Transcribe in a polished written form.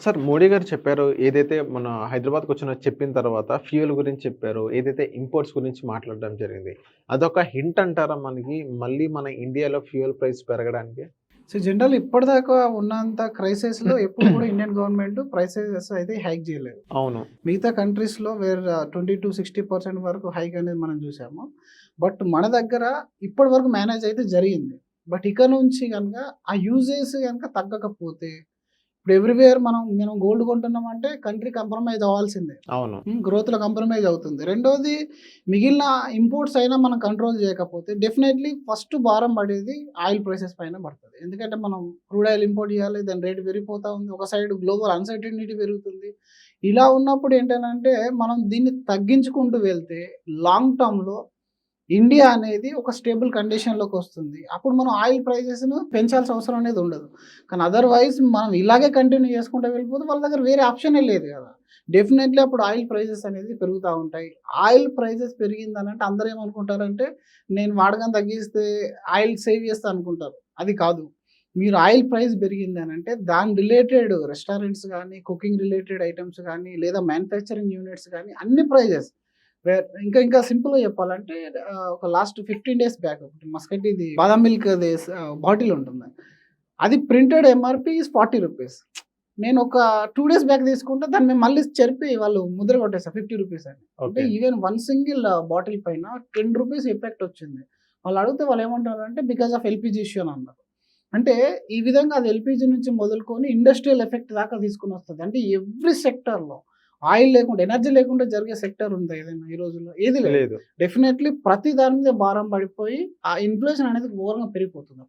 Sir Modi గారు చెప్పారో, ఏదైతే మన హైదరాబాద్‌కొచ్చిన చెప్పిన తర్వాత ఫ్యూయల్ గురించి చెప్పారో, ఏదైతే ఇంపోర్ట్స్ గురించి మాట్లాడడం జరిగింది. అదొక హింట్ అంటారా మనకి మళ్ళీ మన ఇండియాలో ఫ్యూయల్ ప్రైస్ పెరగడానికి? సో, జనరల్ ఇప్పటిదాకా ఉన్నంత క్రైసిస్‌లో ఎప్పుడు కూడా ఇండియన్ గవర్నమెంట్ ప్రైసెస్ అయితే హైక్ చేయలేదు. అవును. మిగతా కంట్రీస్‌లో 20-60% వరకు హైక్ అనేది మనం చూసాము. బట్ మన దగ్గర ఇప్పటి వరకు మేనేజ్ అయితే జరిగింది. బట్ ఇక నుంచి గనుక ఆ యూజెస్ గనుక తగ్గకపోతే ఇప్పుడు ఎవ్రీవేర్ మనం గోల్డ్ కొంటున్నామంటే కంట్రీ కాంప్రమైజ్ అవ్వాల్సిందే. అవును. గ్రోత్‌లో కాంప్రమైజ్ అవుతుంది. రెండోది మిగిలిన ఇంపోర్ట్స్ అయినా మనం కంట్రోల్ చేయకపోతే డెఫినైట్‌లీ ఫస్ట్ భారం పడేది ఆయిల్ ప్రైసెస్ పైన పడతది. ఎందుకంటే మనం క్రూడ్ ఆయిల్ ఇంపోర్ట్ చేయాలి. దాని రేట్ పెరిగిపోతా ఉంది. ఒక సైడ్ గ్లోబల్ అన్‌సర్టెనిటీ పెరుగుతుంది. ఇలా ఉన్నప్పుడు ఏంటనంటే మనం దీన్ని తగ్గించుకుంటూ వెళ్తే లాంగ్ టర్మ్‌లో ఇండియా అనేది ఒక స్టేబుల్ కండిషన్‌లోకొస్తుంది. అప్పుడు మనం ఆయిల్ ప్రైజెస్‌ను పెంచాల్సిన అవసరం అనేది ఉండదు. కానీ అదర్‌వైజ్ మనం ఇలాగే కంటిన్యూ చేసుకుంటూ వెళ్ళిపోతే వాళ్ళ దగ్గర వేరే ఆప్షనే లేదు గదా! డెఫినైట్‌లీ అప్పుడు ఆయిల్ ప్రైజెస్ అనేది పెరుగుతా ఉంటాయి. ఆయిల్ ప్రైజెస్ పెరిగిందనంటే అందరూ ఏమనుకుంటారంటే నేను వాడకం తగ్గిస్తే ఆయిల్ సేవ్ చేస్తా అనుకుంటారు. అది కాదు. మీరు ఆయిల్ ప్రైస్ పెరిగిందనంటే దాని రిలేటెడ్ రెస్టారెంట్స్ గానీ, కుకింగ్ రిలేటెడ్ ఐటెమ్స్ గానీ, లేదా మ్యానుఫ్యాక్చరింగ్ యూనిట్స్ గానీ అన్ని ప్రైజెస్ ఇంకా సింపుల్‌గా చెప్పాలంటే ఒక లాస్ట్ 15 డేస్ బ్యాక్ ఒకటి మస్కట్టిది బాదాం మిల్క్‌ది బాటిల్ ఉంటుంది. అది ప్రింటెడ్ ఎంఆర్‌పీ ఈస్ రూ. 40. నేను ఒక 2 డేస్ బ్యాక్ తీసుకుంటే దాన్ని మళ్ళీ చెరిపి వాళ్ళు ముద్ర కొట్టేసారు రూ. 50 అని. అంటే okay. Even one single bottle పైన రూ. 10 ఎఫెక్ట్ వచ్చింది. వాళ్ళు అడిగితే వాళ్ళు ఏమంటారంటే బికాస్ ఆఫ్ ఎల్‌పీజీ ఇష్యూ అని అన్నారు. అంటే ఈ విధంగా అది ఎల్‌పీజీ నుంచి మొదలుకొని ఇండస్ట్రియల్ ఎఫెక్ట్ దాకా తీసుకొనొస్తది. అంటే ఎవ్రి సెక్టార్‌లో ఆయిల్ లేకుండా, ఎనర్జీ లేకుండా జరిగే సెక్టార్ ఉందా ఏదైనా ఈ రోజుల్లో? ఏది లేదు. లేదు. డెఫినైట్‌లీ ప్రతి దాని మీద భారం పడిపోయి ఆ ఇన్‌ఫ్లేషన్ అనేది ఘోరంగా పెరిగిపోతుంది.